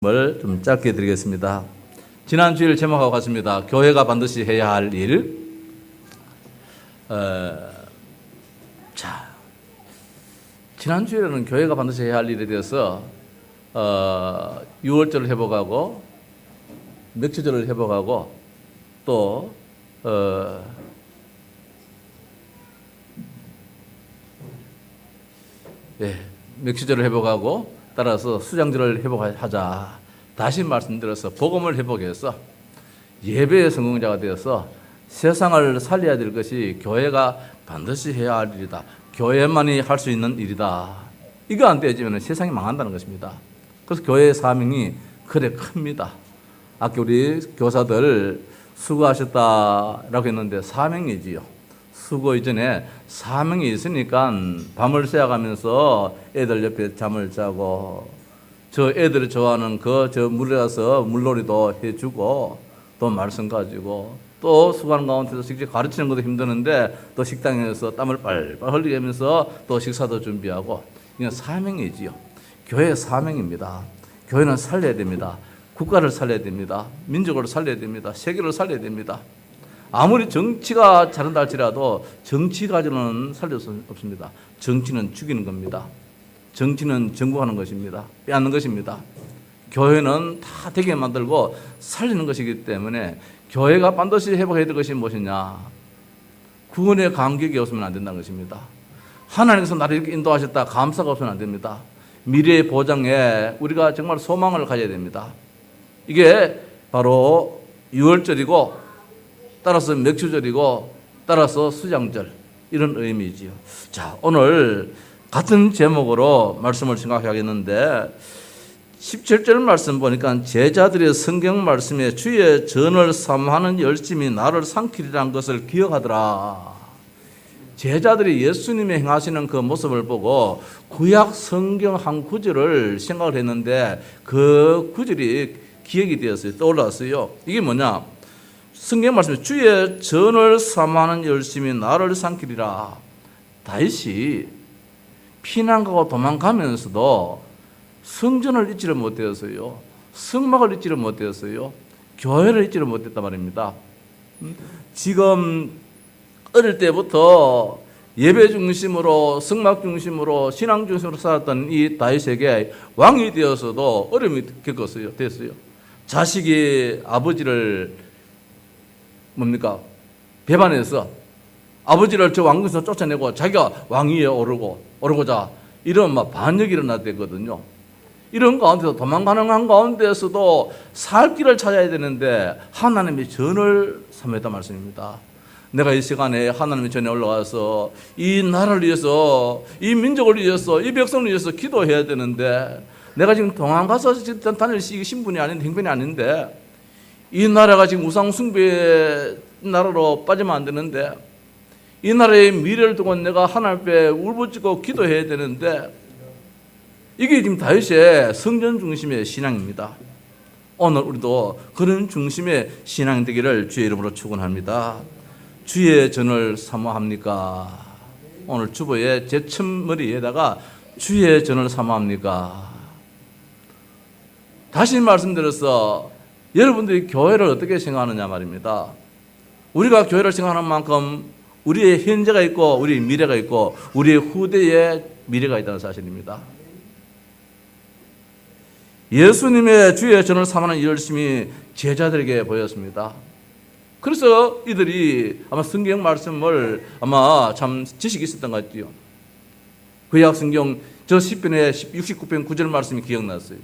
을 좀 짧게 드리겠습니다. 지난 주일 제목하고 같습니다. 교회가 반드시 해야 할 일. 지난 주일에는 교회가 반드시 해야 할 일에 대해서 6월절을 회복하고 맥주절을 회복하고 또 맥주절을 회복하고 따라서 수장절을 회복하자. 다시 말씀드려서 복음을 회복해서 예배의 성공자가 되어서 세상을 살려야 될 것이 교회가 반드시 해야 할 일이다. 교회만이 할 수 있는 일이다. 이거 안 되어지면 세상이 망한다는 것입니다. 그래서 교회의 사명이 그래 큽니다. 아까 우리 교사들 수고하셨다라고 했는데 사명이지요. 수고 이전에 사명이 있으니까 밤을 새워가면서 애들 옆에 잠을 자고 저 애들이 좋아하는 저 물에 가서 물놀이도 해주고 또 말씀 가지고 또 수고하는 가운데서 직접 가르치는 것도 힘드는데 또 식당에서 땀을 빨빨 흘리게 하면서 또 식사도 준비하고 이건 사명이지요. 교회의 사명입니다. 교회는 살려야 됩니다. 국가를 살려야 됩니다. 민족을 살려야 됩니다. 세계를 살려야 됩니다. 아무리 정치가 잘한다 할지라도 정치 가지고는 살릴 수 없습니다. 정치는 죽이는 겁니다. 정치는 정복하는 것입니다. 빼앗는 것입니다. 교회는 다 되게 만들고 살리는 것이기 때문에 교회가 반드시 회복해야 될 것이 무엇이냐? 구원의 감격이 없으면 안 된다는 것입니다. 하나님께서 나를 이렇게 인도하셨다. 감사가 없으면 안 됩니다. 미래의 보장에 우리가 정말 소망을 가져야 됩니다. 이게 바로 6월절이고 따라서 맥주절이고 따라서 수장절 이런 의미지요. 자, 오늘 같은 제목으로 말씀을 생각하겠는데 17절 말씀 보니까 제자들의 성경 말씀에 주의 전을 삼하는 열심이 나를 삼키리라는 것을 기억하더라. 제자들이 예수님이 행하시는 그 모습을 보고 구약 성경 한 구절을 생각을 했는데 그 구절이 기억이 되었어요. 떠올랐어요. 이게 뭐냐? 성경 말씀에 주의 전을 삼하는 열심이 나를 삼키리라. 다윗이 피난 가고 도망가면서도 성전을 잊지를 못했어요. 성막을 잊지를 못했어요. 교회를 잊지를 못했단 말입니다. 지금 어릴 때부터 예배 중심으로 성막 중심으로 신앙 중심으로 살았던 이 다윗에게 왕이 되어서도 어려움이 됐어요. 자식이 아버지를 배반해서 아버지를 저 왕궁에서 쫓아내고 자기가 왕위에 오르고자 이런 반역이 일어났거든요. 이런 가운데서 도망가는 가운데서도 살 길을 찾아야 되는데 하나님이 전을 삼했단 말씀입니다. 내가 이 시간에 하나님의 전에 올라와서 이 나라를 위해서 이 민족을 위해서 이 백성을 위해서 기도해야 되는데 내가 지금 도망가서 지금 다닐 신분이 아닌 행편이 아닌데 이 나라가 지금 우상 숭배의 나라로 빠지면 안 되는데 이 나라의 미래를 두고 내가 하나님 앞에 울부짖고 기도해야 되는데 이게 지금 다윗의 성전 중심의 신앙입니다. 오늘 우리도 그런 중심의 신앙 되기를 주의 이름으로 축원합니다. 주의 전을 사모합니까? 오늘 주보의 제천머리에다가 주의 전을 사모합니까? 다시 말씀드려서 여러분들이 교회를 어떻게 생각하느냐 말입니다. 우리가 교회를 생각하는 만큼 우리의 현재가 있고 우리의 미래가 있고 우리의 후대의 미래가 있다는 사실입니다. 예수님의 주의 전을 삼하는 열심이 제자들에게 보였습니다. 그래서 이들이 아마 성경 말씀을 아마 참 지식이 있었던 것 같아요. 구약 성경 저 시편의 69편 9절 말씀이 기억났어요.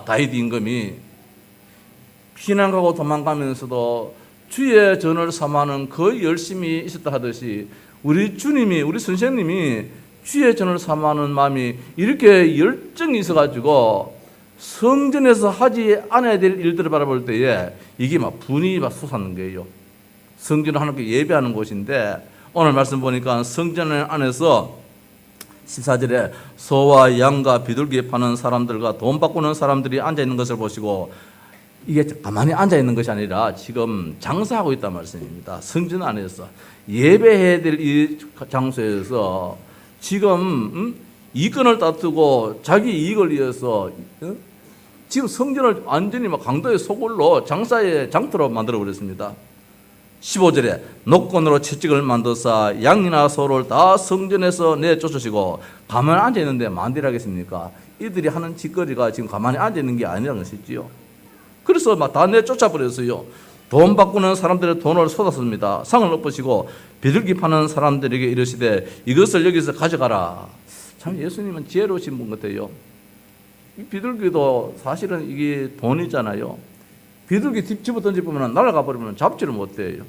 다윗 임금이 피난 가고 도망가면서도 주의 전을 삼하는 그 열심이 있었다 하듯이 우리 주님이 우리 선생님이 주의 전을 삼하는 마음이 이렇게 열정이 있어가지고 성전에서 하지 않아야 될 일들을 바라볼 때에 이게 분이 솟아는 거예요. 성전은 하나님께 예배하는 곳인데 오늘 말씀 보니까 성전 안에서 14절에 소와 양과 비둘기 파는 사람들과 돈 바꾸는 사람들이 앉아있는 것을 보시고 이게 가만히 앉아있는 것이 아니라 지금 장사하고 있단 말씀입니다. 성전 안에서 예배해야 될 이 장소에서 지금 이권을 다투고 자기 이익을 위해서 지금 성전을 완전히 막 강도의 소굴로 장사의 장터로 만들어버렸습니다. 15절에 노건으로 채찍을 만들사 양이나 소를 다 성전에서 내쫓으시고 가만히 앉아있는데 만들하겠습니까? 이들이 하는 짓거리가 지금 가만히 앉아있는 게 아니라는 것이지요. 그래서 막 다 내쫓아버렸어요. 돈 바꾸는 사람들의 돈을 쏟았습니다. 상을 엎으시고 비둘기 파는 사람들에게 이르시되 이것을 여기서 가져가라. 참 예수님은 지혜로우신 분 같아요. 이 비둘기도 사실은 이게 돈이잖아요. 비둘기 집어 던져보면 날아가 버리면 잡지를 못해요.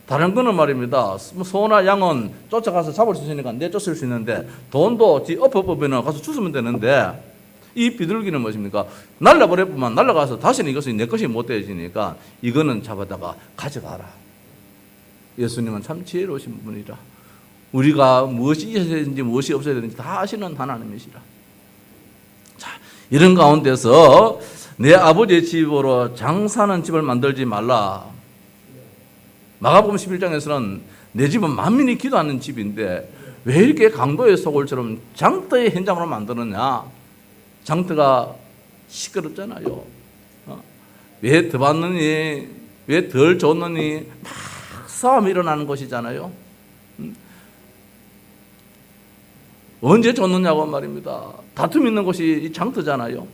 다른 거는 말입니다. 소나 양은 쫓아가서 잡을 수 있으니까 내쫓을 수 있는데 돈도 엎어보면 가서 주스면 되는데 이 비둘기는 무엇입니까? 날라버려보면 날아가서 다시는 이것이 내 것이 못 되어지니까 이거는 잡아다가 가져가라. 예수님은 참 지혜로우신 분이라. 우리가 무엇이 있어야 되는지 무엇이 없어야 되는지 다 아시는 하나님이시라. 자, 이런 가운데서 내 아버지의 집으로 장사하는 집을 만들지 말라. 마가복음 11장에서는 내 집은 만민이 기도하는 집인데 왜 이렇게 강도의 소굴처럼 장터의 현장으로 만드느냐? 장터가 시끄럽잖아요. 왜 더 받느니? 왜 덜 줬느니? 막 싸움이 일어나는 곳이잖아요. 언제 줬느냐고 말입니다. 다툼 있는 곳이 이 장터잖아요.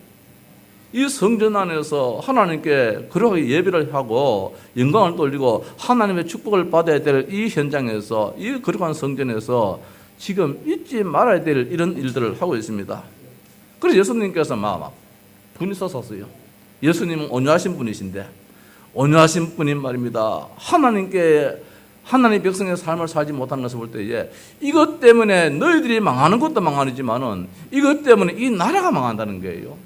이 성전 안에서 하나님께 그렇게 예배를 하고 영광을 돌리고 하나님의 축복을 받아야 될 이 현장에서 이 거룩한 성전에서 지금 잊지 말아야 될 이런 일들을 하고 있습니다. 그래서 예수님께서 막 분이 솟았어요. 예수님은 온유하신 분이신데 온유하신 분인 말입니다. 하나님 백성의 삶을 살지 못하는 것을 볼 때에 이것 때문에 너희들이 망하는 것도 망하지만은 이것 때문에 이 나라가 망한다는 거예요.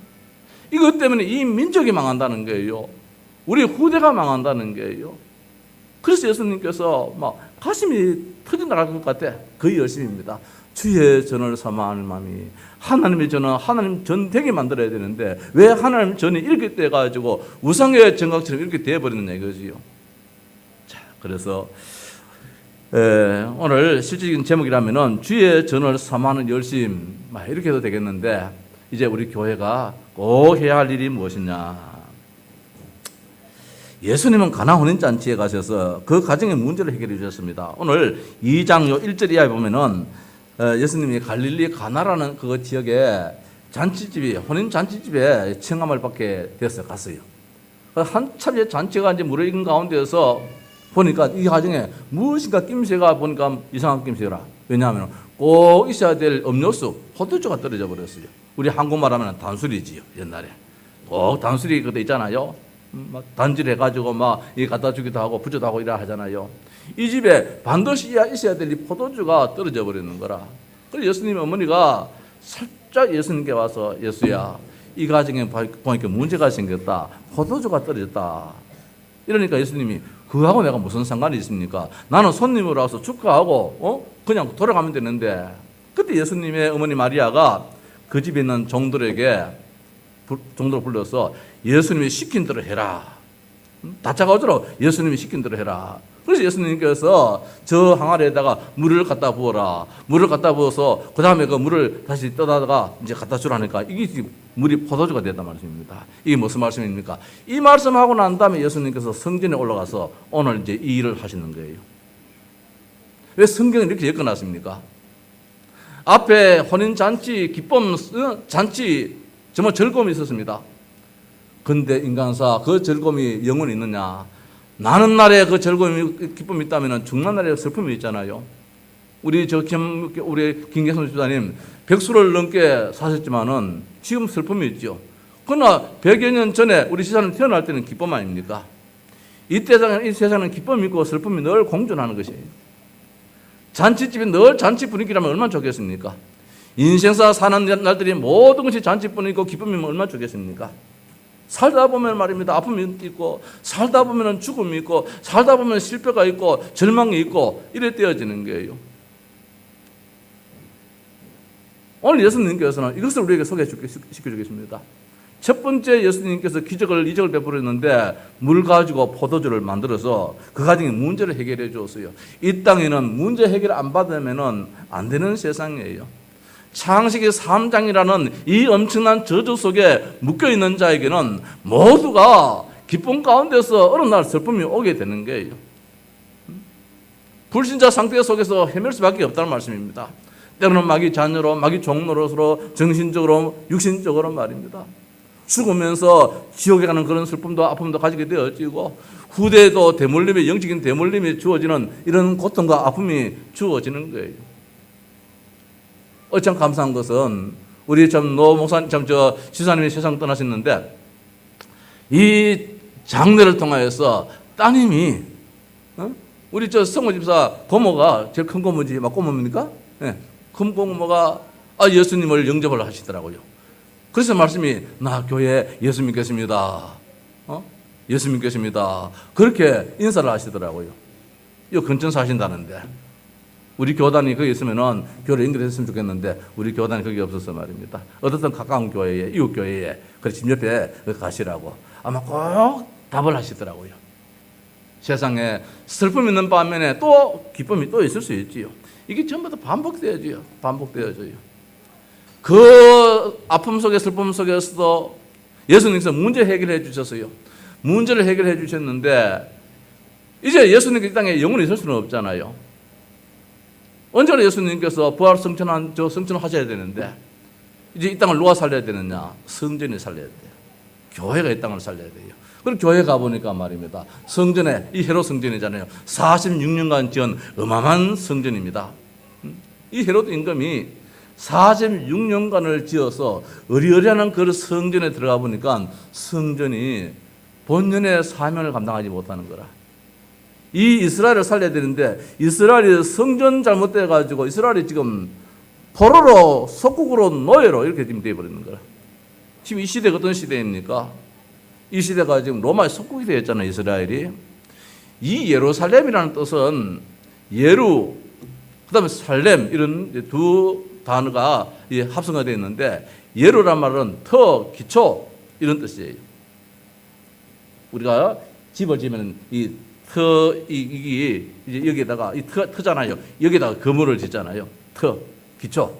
이것 때문에 이 민족이 망한다는 거예요. 우리 후대가 망한다는 거예요. 그래서 예수님께서 막 가슴이 터져나갈 것 같아. 거의 열심입니다. 주의 전을 삼아하는 마음이 하나님의 전은 하나님 전 되게 만들어야 되는데 왜 하나님 전이 이렇게 돼가지고 우상의 정각처럼 이렇게 돼버리느냐 이거지요. 자, 그래서 오늘 실질적인 제목이라면은 주의 전을 삼아하는 열심 이렇게 해도 되겠는데 이제 우리 교회가 꼭 해야 할 일이 무엇이냐? 예수님은 가나 혼인잔치에 가셔서 그 가정의 문제를 해결해 주셨습니다. 오늘 2장 1절 이하에 보면은 예수님이 갈릴리 가나라는 그 지역에 잔치집이 혼인잔치집에 청함을 받게 돼서 갔어요. 한참 잔치가 이제 무르익은 가운데서 보니까 이 가정에 무엇인가 낌새가 보니까 이상한 낌새라. 왜냐하면 꼭 있어야 될 음료수 포도주가 떨어져 버렸어요. 우리 한국말 하면 단술이지요. 옛날에 꼭 단술이 그때 있잖아요. 막 단질해가지고 막 이 갖다 주기도 하고 부조도 하고 이라 하잖아요. 이 집에 반드시 있어야 될 이 포도주가 떨어져 버리는 거라. 그래서 예수님의 어머니가 살짝 예수님께 와서 예수야 이 가정에 보니까 문제가 생겼다. 포도주가 떨어졌다. 이러니까 예수님이 그하고 내가 무슨 상관이 있습니까? 나는 손님으로 와서 축하하고 그냥 돌아가면 되는데 그때 예수님의 어머니 마리아가 그 집에 있는 종들에게 종들을 불러서 예수님이 시킨 대로 해라. 다짜가 오도록 예수님이 시킨 대로 해라. 그래서 예수님께서 저 항아리에다가 물을 갖다 부어라. 물을 갖다 부어서 그 다음에 그 물을 다시 떠다가 이제 갖다 주라니까 이게 지금 물이 포도주가 됐단 말씀입니다. 이게 무슨 말씀입니까? 이 말씀하고 난 다음에 예수님께서 성전에 올라가서 오늘 이제 이 일을 하시는 거예요. 왜 성경을 이렇게 엮어놨습니까? 앞에 혼인잔치, 기쁨, 잔치, 정말 즐거움이 있었습니다. 근데 인간사 그 즐거움이 영원히 있느냐? 나는 날에 그 즐거움이 기쁨이 있다면 죽는 날에 슬픔이 있잖아요. 우리 김계선 집사님 백수를 넘게 사셨지만은 지금 슬픔이 있죠. 그러나 100여 년 전에 우리 집사님 태어날 때는 기쁨 아닙니까? 이 세상은 기쁨이 있고 슬픔이 늘 공존하는 것이에요. 잔치집이 늘 잔치 분위기라면 얼마나 좋겠습니까? 인생사 사는 날들이 모든 것이 잔치 분위기고 기쁨이면 얼마나 좋겠습니까? 살다 보면 말입니다. 아픔이 있고 살다 보면 죽음이 있고 살다 보면 실패가 있고 절망이 있고 이래 떼어지는 거예요. 오늘 예수님께서는 이것을 우리에게 소개시켜주겠습니다. 첫 번째 예수님께서 이적을 베풀었는데 물 가지고 포도주를 만들어서 그 가정의 문제를 해결해 주었어요. 이 땅에는 문제 해결 안 받으면 안 되는 세상이에요. 창세기 3장이라는 이 엄청난 저주 속에 묶여있는 자에게는 모두가 기쁨 가운데서 어느 날 슬픔이 오게 되는 거예요. 불신자 상태 속에서 헤맬 수밖에 없다는 말씀입니다. 때로는 마귀 자녀로, 마귀 종노릇으로, 정신적으로, 육신적으로 말입니다. 죽으면서 지옥에 가는 그런 슬픔도 아픔도 가지게 되어지고, 후대에도 대물림이, 영적인 대물림이 주어지는 이런 고통과 아픔이 주어지는 거예요. 참 감사한 것은 우리 노 목사님, 지사님이 세상 떠나셨는데, 이 장례를 통하여서 따님이, 우리 성모 집사 고모가 제일 큰 고모지, 막 고모입니까? 네. 큰 고모가 예수님을 영접을 하시더라고요. 그래서 말씀이, 나 교회 예수 믿겠습니다. 예수 믿겠습니다. 그렇게 인사를 하시더라고요. 이거 근처 사신다는데. 우리 교단이 거기 있으면은 교회를 연결했으면 좋겠는데, 우리 교단이 거기 없어서 말입니다. 어떻든 가까운 교회에, 이웃 교회에, 그 집 옆에 가시라고 아마 꼭 답을 하시더라고요. 세상에 슬픔 있는 반면에 또 기쁨이 또 있을 수 있지요. 이게 전부 다 반복되어져요. 그 아픔 속에 슬픔 속에서도 예수님께서 문제 해결해 주셨어요. 문제를 해결해 주셨는데, 이제 예수님께 이 땅에 영원히 있을 수는 없잖아요. 언제나 예수님께서 부활 성천한 성천을 하셔야 되는데, 이제 이 땅을 누가 살려야 되느냐? 성전이 살려야 돼요. 교회가 이 땅을 살려야 돼요. 그리고 교회 가보니까 말입니다. 성전에, 이 헤롯 성전이잖아요. 46년간 지은 어마어마한 성전입니다. 이 헤롯 임금이 46년간을 지어서 어리어리한 그 성전에 들어가 보니까 성전이 본연의 사명을 감당하지 못하는 거라. 이 이스라엘을 살려야 되는데, 이스라엘이 성전 잘못돼가지고 이스라엘이 지금 포로로, 속국으로, 노예로 이렇게 지금 되어버리는 거라. 지금 이 시대가 어떤 시대입니까? 이 시대가 지금 로마의 속국이 되었잖아요, 이스라엘이. 이 예루살렘이라는 뜻은 예루, 그 다음에 살렘, 이런 두 단어가 합성가 되어 있는데, 예루란 말은 터, 기초, 이런 뜻이에요. 우리가 집을 지으면 이 터, 이게 이제 여기에다가, 이 터잖아요. 여기에다가 건물을 짓잖아요. 터, 기초.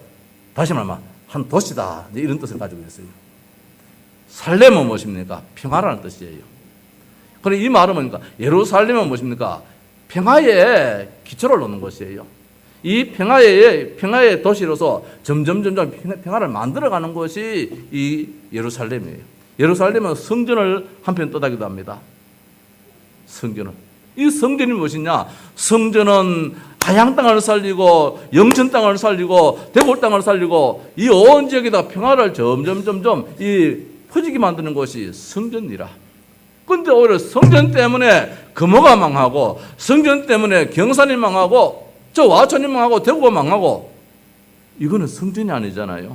다시 말하면 한 도시다. 이런 뜻을 가지고 있어요. 살렘은 무엇입니까? 평화라는 뜻이에요. 그럼 이 말은 뭡니까? 예루살렘은 무엇입니까? 평화의 기초를 놓는 것이에요. 이 평화의 도시로서 점점 평화를 만들어가는 것이 이 예루살렘이에요. 예루살렘은 성전을 한편 떠다기도 합니다. 성전은. 이 성전이 무엇이냐? 성전은 하양 땅을 살리고 영천 땅을 살리고 대골 땅을 살리고 이 온 지역에다 평화를 점점 퍼지게 만드는 것이 성전이라. 그런데 오히려 성전 때문에 금호가 망하고, 성전 때문에 경산이 망하고, 저 와천이 망하고, 대구가 망하고, 이거는 성전이 아니잖아요.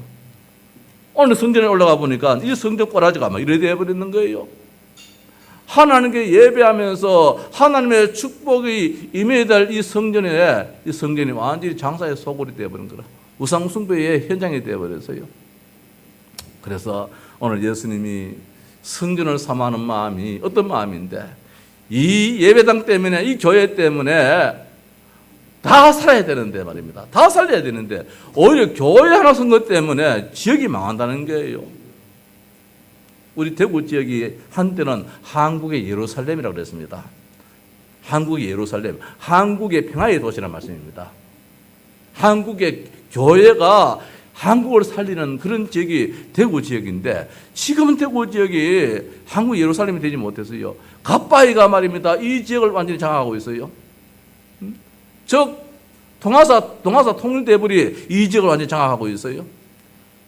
오늘 성전에 올라가 보니까 이 성전 꼬라지가 막 이래 되어버리는 거예요. 하나님께 예배하면서 하나님의 축복이 임해야 될 이 성전이 완전히 장사의 소굴이 되어버린 거라. 우상숭배의 현장이 되어버렸어요. 그래서 오늘 예수님이 성전을 삼하는 마음이 어떤 마음인데, 이 예배당 때문에, 이 교회 때문에 다 살아야 되는데 말입니다. 다 살려야 되는데 오히려 교회 하나 선 것 때문에 지역이 망한다는 거예요. 우리 대구 지역이 한때는 한국의 예루살렘이라고 그랬습니다. 한국의 예루살렘, 한국의 평화의 도시라는 말씀입니다. 한국의 교회가 한국을 살리는 그런 지역이 대구 지역인데, 지금은 대구 지역이 한국 예루살렘이 되지 못해서요, 갓바위가 말입니다, 이 지역을 완전히 장악하고 있어요. 즉 동아사 통일대불이 이 지역을 완전히 장악하고 있어요.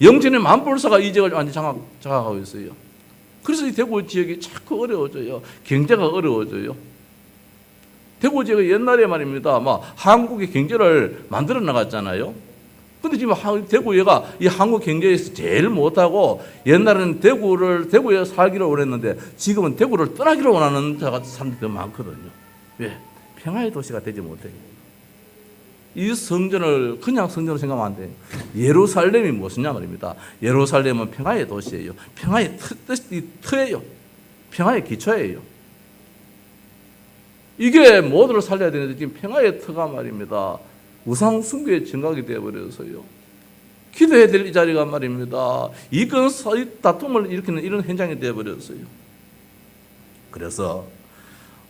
영천의 만불사가 이 지역을 완전히 장악하고 있어요. 그래서 이 대구 지역이 자꾸 어려워져요. 경제가 어려워져요. 대구 지역이 옛날에 말입니다, 한국의 경제를 만들어 나갔잖아요. 근데 지금 대구가 이 한국 경제에서 제일 못하고, 옛날에는 대구에 살기를 원했는데 지금은 대구를 떠나기를 원하는 사람들이 더 많거든요. 왜? 평화의 도시가 되지 못해요. 이 성전을 그냥 성전으로 생각하면 안 돼요. 예루살렘이 무엇이냐 말입니다. 예루살렘은 평화의 도시예요. 평화의 터예요. 평화의 기초예요. 이게 모두를 살려야 되는데 지금 평화의 터가 말입니다, 우상 숭배의 증각이 되어버려서요. 기도해야 될 이 자리가 말입니다. 이건 다툼을 일으키는 이런 현장이 되어버렸어요. 그래서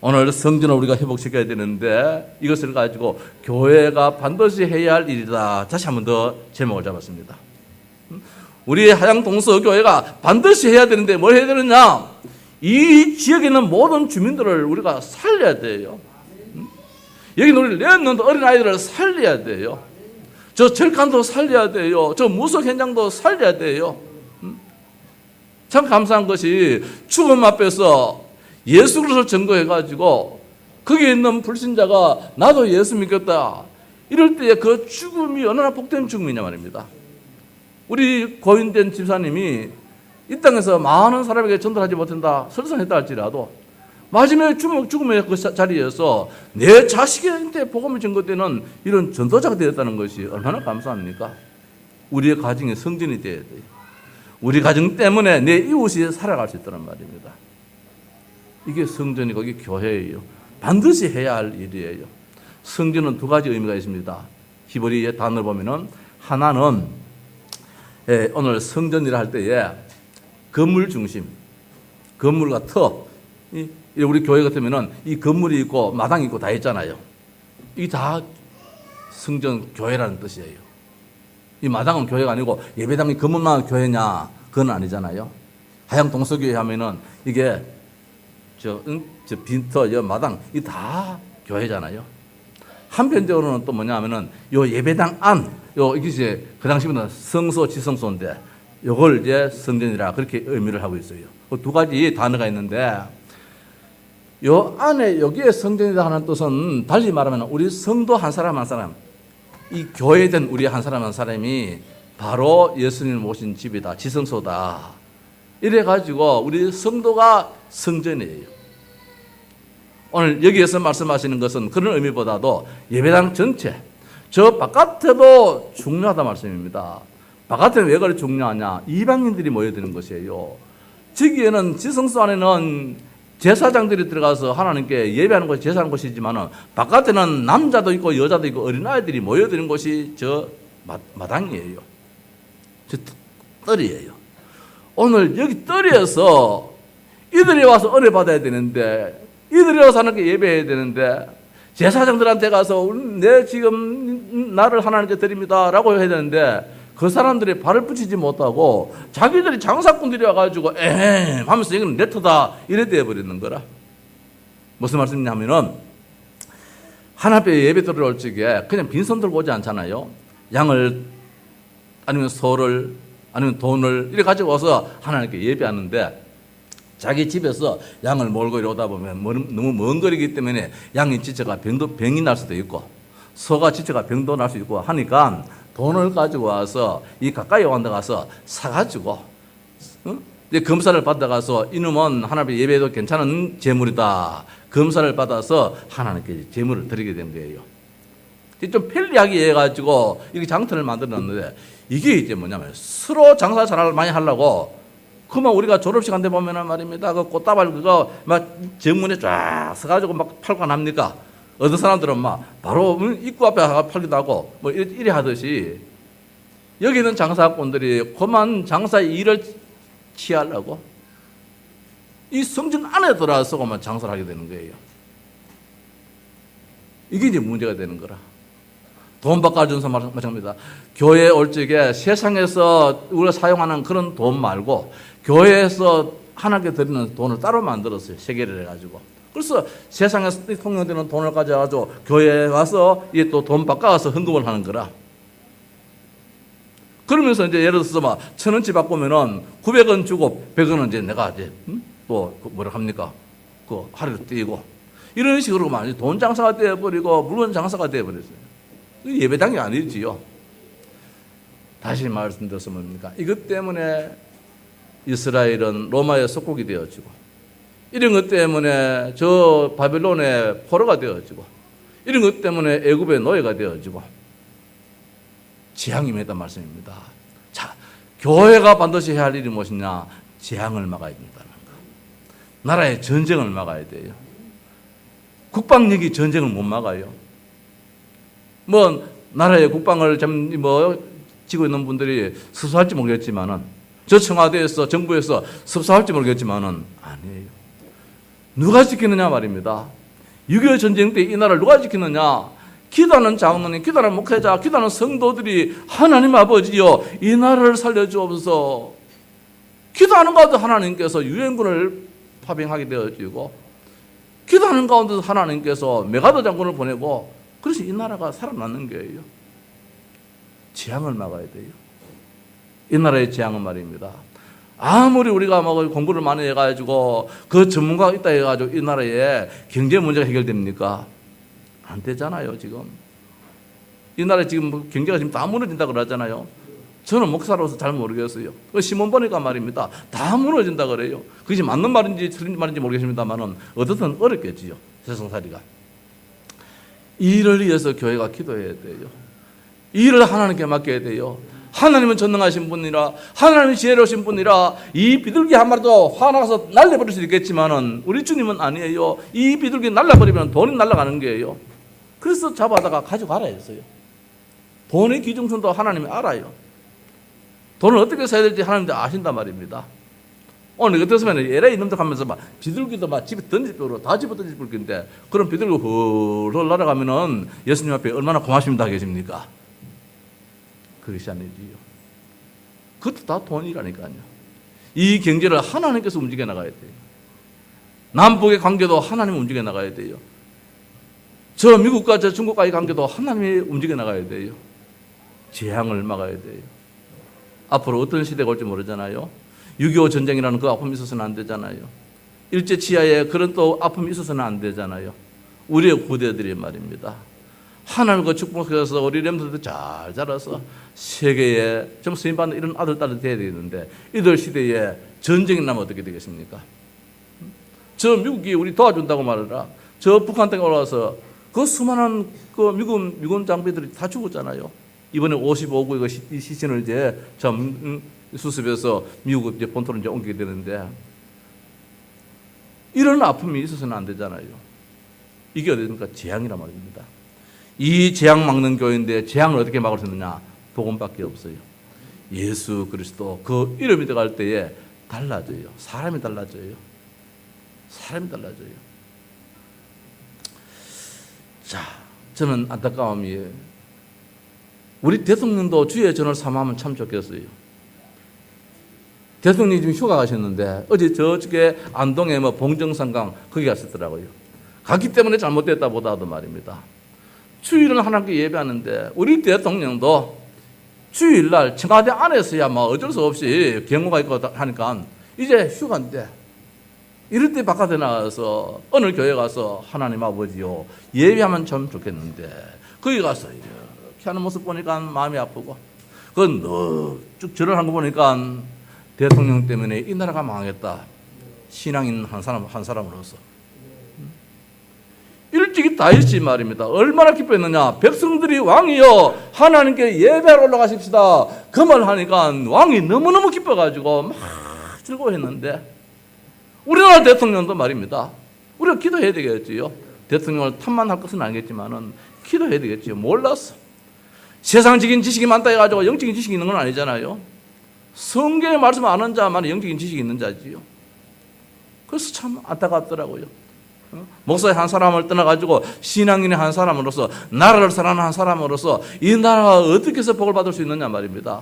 오늘 성전을 우리가 회복시켜야 되는데 이것을 가지고 교회가 반드시 해야 할 일이다. 다시 한 번 더 제목을 잡았습니다. 우리 하양동서교회가 반드시 해야 되는데 뭘 해야 되느냐? 이 지역에 있는 모든 주민들을 우리가 살려야 돼요. 여기 우리 렘넌트 어린아이들을 살려야 돼요. 저 절간도 살려야 돼요. 저 무속 현장도 살려야 돼요. 참 감사한 것이 죽음 앞에서 예수 그리스도를 증거해가지고 거기에 있는 불신자가 나도 예수 믿겠다. 이럴 때에 그 죽음이 얼마나 복된 죽음이냐 말입니다. 우리 고인된 집사님이 이 땅에서 많은 사람에게 전달하지 못한다 설성했다 할지라도 마지막에 죽음의 그 자리에서 내 자식한테 복음을 전거되는 이런 전도자가 되었다는 것이 얼마나 감사합니까? 우리의 가정이 성전이 되어야 돼요. 우리 가정 때문에 내 이웃이 살아갈 수 있다는 말입니다. 이게 성전이고 이게 교회예요. 반드시 해야 할 일이에요. 성전은 두 가지 의미가 있습니다. 히브리의 단어를 보면은 하나는 오늘 성전이라 할 때에 건물 중심, 건물과 터, 우리 교회 같으면은 이 건물이 있고 마당이 있고 다 있잖아요. 이게 다 성전 교회라는 뜻이에요. 이 마당은 교회가 아니고 예배당이 건물만 교회냐? 그건 아니잖아요. 하양 동서교회 하면은 이게 저 빈터, 여 마당 이 다 교회잖아요. 한편적으로는 또 뭐냐 하면은 요 예배당 안, 이게 이제 그 당시부터 성소, 지성소인데 요걸 이제 성전이라 그렇게 의미를 하고 있어요. 그 두 가지 단어가 있는데 요 안에 여기에 성전이다 하는 뜻은 달리 말하면 우리 성도 한 사람 한 사람, 이 교회된 우리 한 사람 한 사람이 바로 예수님을 모신 집이다, 지성소다. 이래가지고 우리 성도가 성전이에요. 오늘 여기에서 말씀하시는 것은 그런 의미보다도 예배당 전체, 저 바깥에도 중요하다 말씀입니다. 바깥에는 왜 그렇게 중요하냐? 이방인들이 모여드는 것이에요. 저기에는 지성소 안에는 제사장들이 들어가서 하나님께 예배하는 것이 제사하는 것이지만 바깥에는 남자도 있고 여자도 있고 어린아이들이 모여드는 것이 저 마당이에요. 저 뜰이에요. 오늘 여기 뜰에서 이들이 와서 은혜 받아야 되는데 이들이 와서 하나님께 예배해야 되는데 제사장들한테 가서 내 지금 나를 하나님께 드립니다 라고 해야 되는데 그 사람들이 발을 붙이지 못하고 자기들이 장사꾼들이 와가지고 하면서 이건 내 터다 이래 되어버리는 거라. 무슨 말씀이냐면은 하나님 앞에 예배 들어올 적에 그냥 빈손 들고 오지 않잖아요. 양을 아니면 소를 아니면 돈을 이렇게 가지고 와서 하나님께 예배하는데 자기 집에서 양을 몰고 이러다 보면 너무 먼 거리기 때문에 양이 지쳐가 병이 날 수도 있고 소가 지쳐가 병도 날 수 있고 하니까 돈을 가지고 와서 이 가까이 온데 가서 사가지고 이제 검사를 받아가서 이놈은 하나님의 예배도 괜찮은 재물이다. 검사를 받아서 하나님께 재물을 드리게 된 거예요. 좀 편리하게 해가지고 이렇게 장터를 만들었는데 이게 이제 뭐냐면 서로 장사 잘을 많이 하려고 그만 우리가 졸업시간 때 보면은 말입니다. 그 꽃다발 그거 막 정문에 쫙 서가지고 막 팔고 납니까? 어떤 사람들은 막 바로 입구 앞에 팔기도 하고 뭐 이래 하듯이 여기 있는 장사꾼들이 그만 장사의 일을 취하려고 이 성전 안에 들어와서만 장사를 하게 되는 거예요. 이게 이제 문제가 되는 거라. 돈 바꿔주는 마찬가지입니다. 교회에 올 적에 세상에서 우리가 사용하는 그런 돈 말고 교회에서 하나님께 드리는 돈을 따로 만들었어요. 세계를 해가지고. 그래서 세상에서 통용되는 돈을 가져가지고 교회에 와서 이게 또 돈 바꿔서 헌금을 하는 거라. 그러면서 이제 예를 들어서 막 1,000원치 바꾸면은 900원 주고 100원은 이제 내가 이제 또 뭐라 합니까? 그 하루를 띄고 이런 식으로 많이 돈 장사가 되어버리고 물건 장사가 되어버렸어요. 예배당이 아니지요. 다시 말씀드려서 뭡니까? 이것 때문에 이스라엘은 로마의 속국이 되어지고 이런 것 때문에 저 바빌론의 포로가 되어지고 이런 것 때문에 애굽의 노예가 되어지고 재앙이 임했단 말씀입니다. 자, 교회가 반드시 해야 할 일이 무엇이냐? 재앙을 막아야 된다는 거. 나라의 전쟁을 막아야 돼요. 국방력이 전쟁을 못 막아요. 뭐 나라의 국방을 지고 있는 분들이 섭섭할지 모르겠지만은, 저 청와대에서, 정부에서 섭섭할지 모르겠지만은, 아니에요. 누가 지키느냐 말입니다. 6.25 전쟁 때 이 나라를 누가 지키느냐? 기도하는 장로님, 기도하는 목회자, 기도하는 성도들이 하나님 아버지여 이 나라를 살려주옵소서. 기도하는 가운데 하나님께서 유엔군을 파병하게 되어지고, 기도하는 가운데서 하나님께서 메가더 장군을 보내고, 그래서 이 나라가 살아나는 거예요. 재앙을 막아야 돼요. 이 나라의 재앙은 말입니다. 아무리 우리가 공부를 많이 해가지고 그 전문가가 있다 해가지고 이 나라에 경제 문제가 해결됩니까? 안 되잖아요, 지금. 이 나라에 지금 경제가 지금 다 무너진다 그러잖아요. 저는 목사로서 잘 모르겠어요. 신문 보니까 말입니다. 다 무너진다 그래요. 그것이 맞는 말인지 틀린 말인지 모르겠습니다만은 어떻든 어렵겠지요. 세상살이가. 이 일을 위해서 교회가 기도해야 돼요. 이 일을 하나님께 맡겨야 돼요. 하나님은 전능하신 분이라, 하나님은 지혜로우신 분이라, 이 비둘기 한 마리도 화나서 날려버릴 수 있겠지만은 우리 주님은 아니에요. 이 비둘기 날려버리면 돈이 날아가는 거예요. 그래서 잡아다가 가져가라 했어요. 돈의 기중순도 하나님이 알아요. 돈을 어떻게 써야 될지 하나님도 아신단 말입니다. 오늘 어떻으면 LA 이놈들 하면서 막 비둘기도 막 집에 던질 거로 다 집어 던질 건데, 그럼 비둘기 훌훌 날아가면은 예수님 앞에 얼마나 고맙습니다 하겠습니까? 그것이 아니지요. 그것도 다 돈이라니까요. 이 경제를 하나님께서 움직여 나가야 돼요. 남북의 관계도 하나님이 움직여 나가야 돼요. 저 미국과 저 중국과의 관계도 하나님이 움직여 나가야 돼요. 재앙을 막아야 돼요. 앞으로 어떤 시대가 올지 모르잖아요. 6.25 전쟁이라는 그 아픔이 있어서는 안 되잖아요. 일제치하에 그런 또 아픔이 있어서는 안 되잖아요. 우리의 후대들이 말입니다. 하나님과 축복해서 우리 렘들도 잘 자라서 세계에 좀 쓰임받는 이런 아들, 딸이 되어야 되는데, 이들 시대에 전쟁이 나면 어떻게 되겠습니까? 저 미국이 우리 도와준다고 말하라. 저 북한 땅에 올라와서 그 수많은 그 미군 장비들이 다 죽었잖아요. 이번에 55구 이 시신을 이제 참 수습해서 미국 이제 본토로 이제 옮기게 되는데, 이런 아픔이 있어서는 안 되잖아요. 이게 어디입니까? 재앙이란 말입니다. 이 재앙 막는 교회인데 재앙을 어떻게 막을 수 있느냐? 복음밖에 없어요. 예수 그리스도 그 이름이 들어갈 때에 달라져요. 사람이 달라져요. 사람이 달라져요. 자, 저는 안타까움이, 우리 대통령도 주의 전을 삼하면 참 좋겠어요. 대통령이 지금 휴가 가셨는데 어제 저쪽에 안동에 봉정산강 거기 갔었더라고요. 갔기 때문에 잘못됐다 보다도 말입니다. 주일은 하나님께 예배하는데 우리 대통령도 주일날 청와대 안에서야 어쩔 수 없이 경호가 있고 하니까 이제 휴가인데, 이럴 때 바깥에 나가서 어느 교회 가서 하나님 아버지요 예배하면 참 좋겠는데, 거기 가서 이렇게 하는 모습 보니까 마음이 아프고, 그건 쭉 절을 한 거 보니까 대통령 때문에 이 나라가 망하겠다. 신앙인 한 사람으로서 일찍이 다윗이 말입니다. 얼마나 기뻐했느냐. 백성들이 왕이여 하나님께 예배하러 올라가십시다. 그 말 하니까 왕이 너무너무 기뻐가지고 막 즐거워했는데, 우리나라 대통령도 말입니다. 우리가 기도해야 되겠지요. 대통령을 탓만 것은 아니겠지만은 기도해야 되겠지요. 몰랐어. 세상적인 지식이 많다 해가지고 영적인 지식이 있는 건 아니잖아요. 성경의 말씀 아는 자만 영적인 지식이 있는 자지요. 그래서 참 안타깝더라고요. 목사의 한 사람을 떠나가지고 신앙인의 한 사람으로서, 나라를 사랑하는 한 사람으로서 이 나라가 어떻게 해서 복을 받을 수 있느냐 말입니다.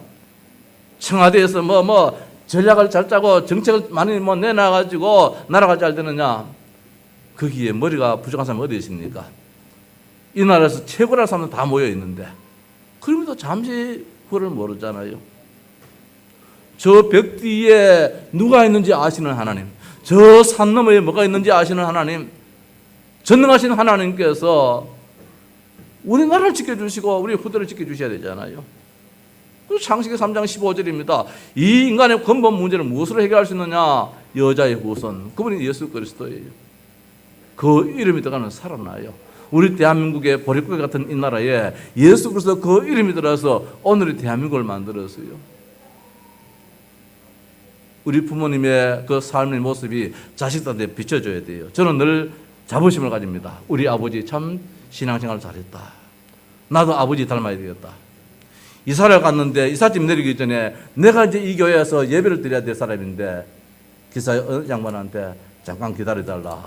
청와대에서 전략을 잘 짜고 정책을 많이 내놔가지고 나라가 잘 되느냐? 거기에 머리가 부족한 사람이 어디 있습니까? 이 나라에서 최고라는 사람들 다 모여 있는데, 그럼에도 잠시 후를 모르잖아요. 저 벽 뒤에 누가 있는지 아시는 하나님, 저 산 너머에 뭐가 있는지 아시는 하나님, 전능하신 하나님께서 우리나라를 지켜주시고 우리 후대를 지켜주셔야 되잖아요. 그래서 창세기 3장 15절입니다. 이 인간의 근본 문제를 무엇으로 해결할 수 있느냐? 여자의 후손, 그분이 예수 그리스도예요. 그 이름이 들어가는 살아나요. 우리 대한민국의 보릿고개 같은 이 나라에 예수 그리스도 그 이름이 들어서 오늘의 대한민국을 만들었어요. 우리 부모님의 그 삶의 모습이 자식들한테 비춰줘야 돼요. 저는 늘 자부심을 가집니다. 우리 아버지 참 신앙생활 잘했다. 나도 아버지 닮아야 되겠다. 이사를 갔는데 이삿짐 내리기 전에 내가 이제 이 교회에서 예배를 드려야 될 사람인데 기사 양반한테 잠깐 기다려달라.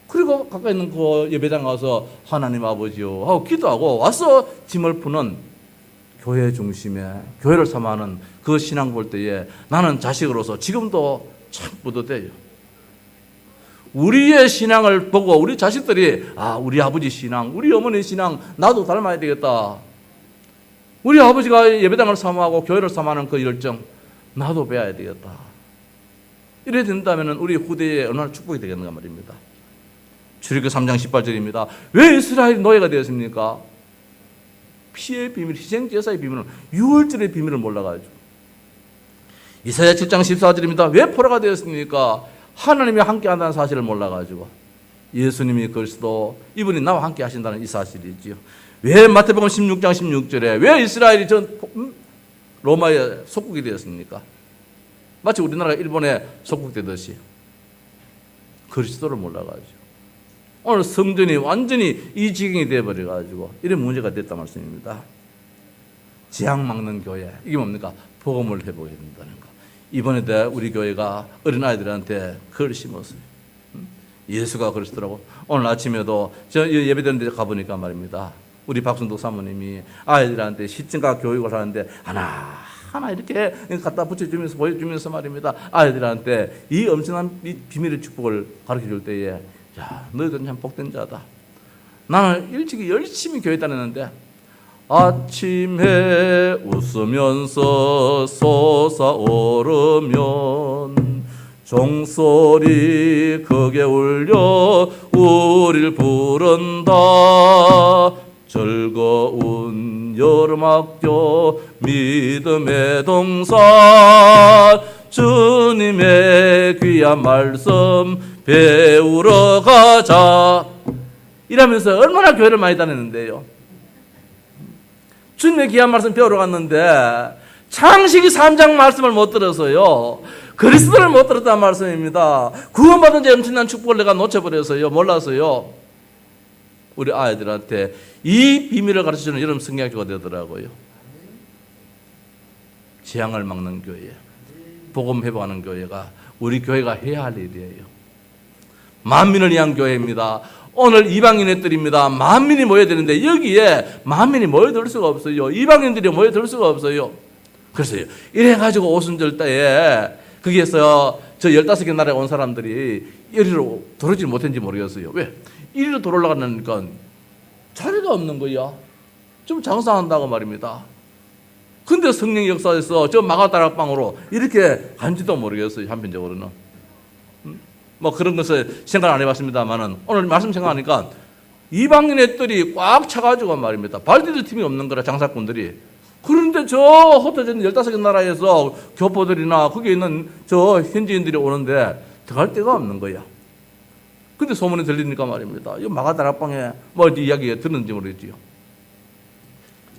그리고 가까이 있는 그 예배당 가서 하나님 아버지요 하고 기도하고 와서 짐을 푸는 교회 중심에 교회를 삼아하는 그 신앙 볼 때에 나는 자식으로서 지금도 참 뿌듯해요. 우리의 신앙을 보고 우리 자식들이 우리 아버지 신앙, 우리 어머니 신앙 나도 닮아야 되겠다. 우리 아버지가 예배당을 삼아하고 교회를 삼아하는 그 열정 나도 배워야 되겠다. 이래 된다면 우리 후대에 얼마나 축복이 되겠는가 말입니다. 출애굽기 3장 18절입니다. 왜 이스라엘이 노예가 되었습니까? 피의 비밀, 희생제사의 비밀은 유월절의 비밀을 몰라가지고. 이사야 7장 14절입니다. 왜 포로가 되었습니까? 하나님이 함께 한다는 사실을 몰라가지고. 예수님이 그리스도, 이분이 나와 함께 하신다는 이 사실이지요. 왜 마태복음 16장 16절에 왜 이스라엘이 로마의 속국이 되었습니까? 마치 우리나라가 일본에 속국되듯이 그리스도를 몰라가지고 오늘 성전이 완전히 이 지경이 되어버려가지고 이런 문제가 됐단 말씀입니다. 재앙 막는 교회, 이게 뭡니까? 복음을 회복해야 된다는 거. 이번에도 우리 교회가 어린아이들한테 그걸 심었어요. 예수가 그리스도라고. 오늘 아침에도 저 예배드리는 데 가보니까 말입니다. 우리 박순덕 사모님이 아이들한테 시청각 교육을 하는데 하나 이렇게 갖다 붙여주면서 보여주면서 말입니다. 아이들한테 이 엄청난 이 비밀의 축복을 가르쳐줄 때에 너희들은 참 복된 자다. 나는 일찍이 열심히 교회 다녔는데 아침에 웃으면서 솟아오르면 종소리 크게 울려 우릴 부른다. 즐거운 여름학교 믿음의 동산 주님의 귀한 말씀 배우러 가자. 이러면서 얼마나 교회를 많이 다녔는데요. 주님의 귀한 말씀 배우러 갔는데 창세기 3장 말씀을 못 들어서요. 그리스도를 못 들었다는 말씀입니다. 구원받은 지 엄청난 축복을 내가 놓쳐버려서요. 몰라서요. 우리 아이들한테 이 비밀을 가르쳐주는 여러분 성경학교가 되더라고요. 재앙을 막는 교회, 복음 회복하는 교회가 우리 교회가 해야 할 일이에요. 만민을 위한 교회입니다. 오늘 이방인의 뜰입니다. 만민이 모여야 되는데 여기에 만민이 모여들 수가 없어요. 이방인들이 모여들 수가 없어요. 그래서 이래가지고 오순절 때에 거기에서 저 15개 나라에 온 사람들이 이리로 들어오지 못했는지 모르겠어요. 왜? 이리로 들어올라가니까 자리가 없는 거야. 좀 장사한다고 말입니다. 근데 성령 역사에서 저 마가다락방으로 이렇게 간지도 모르겠어요. 한편적으로는. 뭐 그런 것을 생각 안 해봤습니다만은 오늘 말씀 생각하니까 이방인의 뜰이 꽉 차가지고 말입니다. 발디딜 팀이 없는 거라 장사꾼들이. 그런데 저 흩어진 15개 나라에서 교포들이나 거기에 있는 저 현지인들이 오는데 들어갈 데가 없는 거야. 근데 소문이 들리니까 말입니다. 이 마가다락방에 뭐 이야기 듣는지 모르겠지요.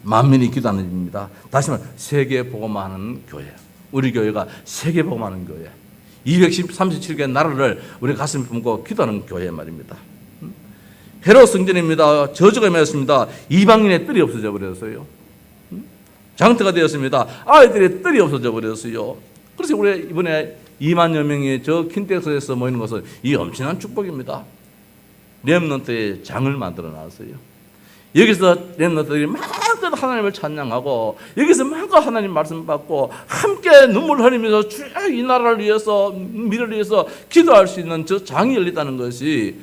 만민이 기도하는 집입니다. 다시 말해 세계 복음하는 교회. 우리 교회가 세계 복음하는 교회. 237개 나라를 우리 가슴에 품고 기도하는 교회 말입니다. 헤롯 성전입니다. 저주가 임하였습니다. 이방인의 뜰이 없어져 버렸어요. 장터가 되었습니다. 아이들의 뜰이 없어져 버렸어요. 그래서 우리 이번에 2만여 명이 저 킨텍스에서 모이는 것은 이 엄청난 축복입니다. 렘넌트의 장을 만들어 놨어요. 여기서 렘넌트들이 마음껏 하나님을 찬양하고 여기서 마음껏 하나님 말씀 받고 함께 눈물 흘리면서 쭉 이 나라를 위해서 미래를 위해서 기도할 수 있는 저 장이 열린다는 것이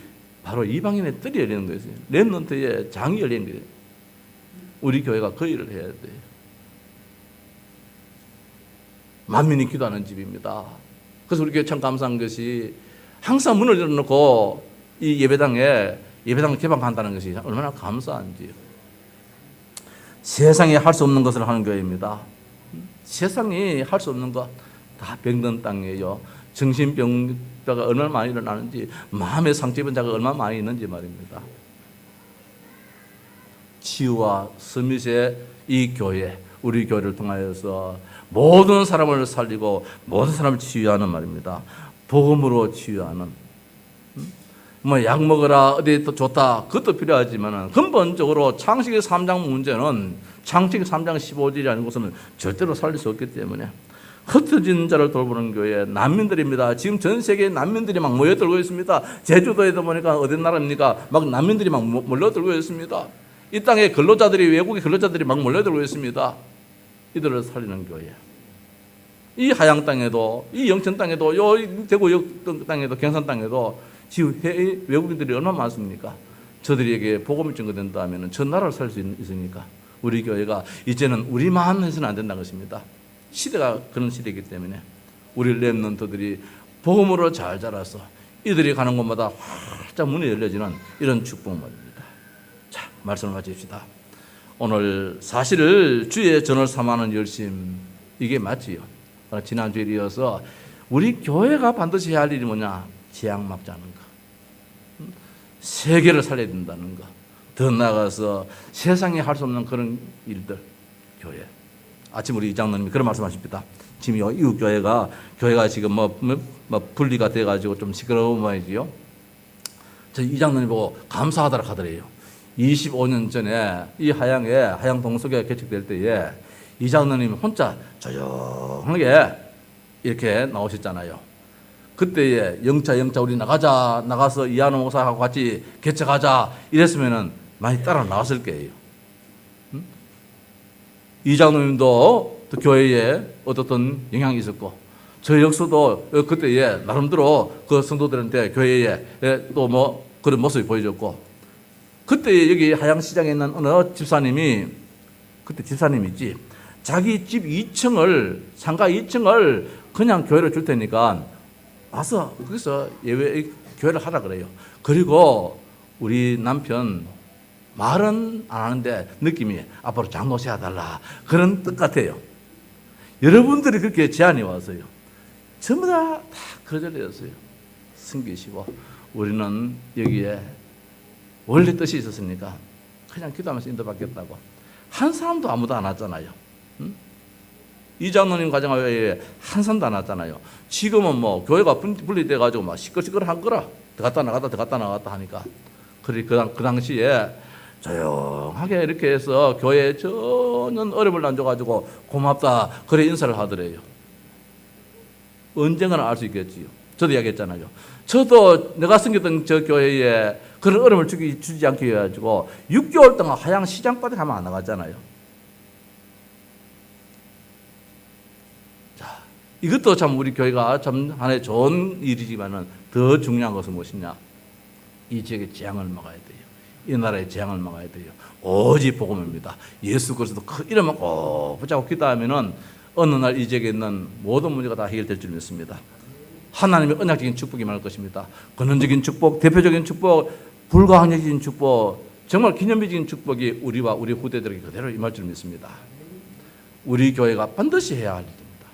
바로 이방인의 뜰이 열리는 것이에요. 렘넌트의 장이 열리는 거예요. 우리 교회가 그 일을 해야 돼요. 만민이 기도하는 집입니다. 그래서 우리 교회 참 감사한 것이 항상 문을 열어놓고 이 예배당을 개방한다는 것이 얼마나 감사한지요. 세상에 할 수 없는 것을 하는 교회입니다. 세상이 할 수 없는 것 다 병든 땅이에요. 정신병자가 얼마나 많이 일어나는지 마음의 상처 입은 자가 얼마나 많이 있는지 말입니다. 치유와 서밋의 이 교회, 우리 교회를 통하여서 모든 사람을 살리고 모든 사람을 치유하는 말입니다. 복음으로 치유하는. 뭐 약 먹어라 어디 또 좋다 그것도 필요하지만 근본적으로 창세기 3장 문제는 창세기 3장 15절이 아닌 것은 절대로 살릴 수 없기 때문에 흩어진 자를 돌보는 교회, 난민들입니다. 지금 전 세계에 난민들이 막 모여들고 있습니다. 제주도에도 보니까 어디 나라입니까? 막 난민들이 막 몰려들고 있습니다. 이 땅에 근로자들이, 외국의 근로자들이 막 몰려들고 있습니다. 이들을 살리는 교회. 이 하양 땅에도, 이 영천 땅에도, 요 대구 땅에도, 경산 땅에도 지금 외국인들이 얼마나 많습니까? 저들에게 복음이 증거된다 하면 저 나라를 살 수 있으니까 우리 교회가 이제는 우리만 해서는 안 된다는 것입니다. 시대가 그런 시대이기 때문에 우리 렘넌트들이 복음으로 잘 자라서 이들이 가는 곳마다 활짝 문이 열려지는 이런 축복입니다. 자, 말씀을 마칩시다. 오늘 사실 주의 전을 삼하는 열심, 이게 맞지요. 지난주에 이어서 우리 교회가 반드시 해야 할 일이 뭐냐? 재앙 막자는 거, 세계를 살려야 된다는 거, 더 나아가서 세상에 할 수 없는 그런 일들, 교회. 아침 우리 이장로님이 그런 말씀하십니다. 지금 이웃 교회가 지금 분리가 돼가지고 좀 시끄러운 모양이지요. 저 이장로님 보고 감사하다라 하더래요. 25년 전에 이 하양 동서교가 개척될 때에 이장로님 혼자 조용하게 이렇게 나오셨잖아요. 그때에 영차 우리 나가서 이한호 목사하고 같이 개척하자 이랬으면은 많이 따라 나왔을 거예요. 이장로님도 또 교회에 어떻든 영향이 있었고, 저 역수도 그때에 나름대로 그 성도들한테 교회에 또 그런 모습이 보여줬고, 그때 여기 하양시장에 있는 어느 집사님이, 그때 집사님이지, 자기 집 2층을, 상가 2층을 그냥 교회로 줄 테니까 와서 거기서 예외 교회를 하라 그래요. 그리고 우리 남편 말은 안 하는데 느낌이 앞으로 장로세 해달라, 그런 뜻 같아요. 여러분들이 그렇게 제안이 왔어요. 전부 다 거절되었어요. 숨기시고 우리는 여기에 원래 뜻이 있었으니까 그냥 기도하면서 인도받겠다고. 한 사람도 아무도 안 왔잖아요. 이 장로님 가정에 한 사람도 안 왔잖아요. 지금은 교회가 분리돼가지고 시끌시끌한 거라. 들어갔다 나갔다 하니까. 그 당시에 조용하게 이렇게 해서 교회에 전혀 어려움을 안 줘가지고 고맙다, 그래 인사를 하더래요. 언젠가는 알 수 있겠지요. 저도 이야기했잖아요. 저도 내가 섬겼던 저 교회에 그런 어려움을 주지 않게 해가지고 6개월 동안 하양 시장까지 가면 안 나갔잖아요. 자, 이것도 참 우리 교회가 참 하나의 좋은 일이지만은 더 중요한 것은 무엇이냐? 이 지역의 재앙을 막아야 돼요. 이 나라의 재앙을 막아야 돼요. 오직 복음입니다. 예수 그리스도 그 이름만 꼭 붙잡고 기도하면은 어느 날 이 지역에 있는 모든 문제가 다 해결될 줄 믿습니다. 하나님의 언약적인 축복이 많을 것입니다. 근원적인 축복, 대표적인 축복, 불가항력적인 축복, 정말 기념비적인 축복이 우리와 우리 후대들에게 그대로 임할 줄 믿습니다. 우리 교회가 반드시 해야 할 일입니다.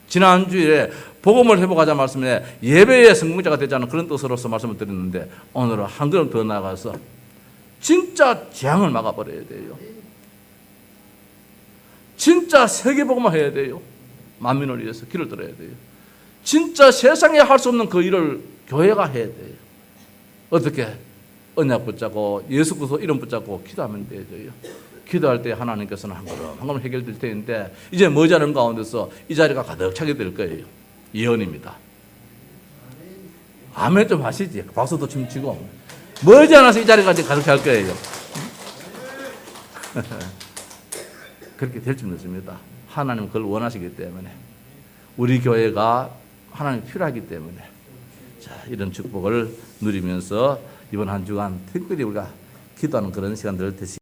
지난주에 복음을 회복하자 말씀에 예배의 성공자가 되지 않은 그런 뜻으로서 말씀을 드렸는데, 오늘은 한 걸음 더 나아가서 진짜 재앙을 막아버려야 돼요. 진짜 세계복음을 해야 돼요. 만민을 위해서 길을 들어야 돼요. 진짜 세상에 할 수 없는 그 일을 교회가 해야 돼요. 어떻게? 언약 붙잡고 예수 그리스도 이름 붙잡고 기도하면 되죠. 기도할 때 하나님께서는 한 걸음 해결될 텐데, 이제 머지않은 가운데서 이 자리가 가득 차게 될 거예요. 예언입니다. 아멘 좀 하시지. 박수도 춤추고. 머지않아서 이 자리가 이제 가득 찰 거예요. 그렇게 될 줄 믿습니다. 하나님은 그걸 원하시기 때문에, 우리 교회가 하나님이 필요하기 때문에, 자, 이런 축복을 누리면서 이번 한 주간 특별히 우리가 기도하는 그런 시간들을 되시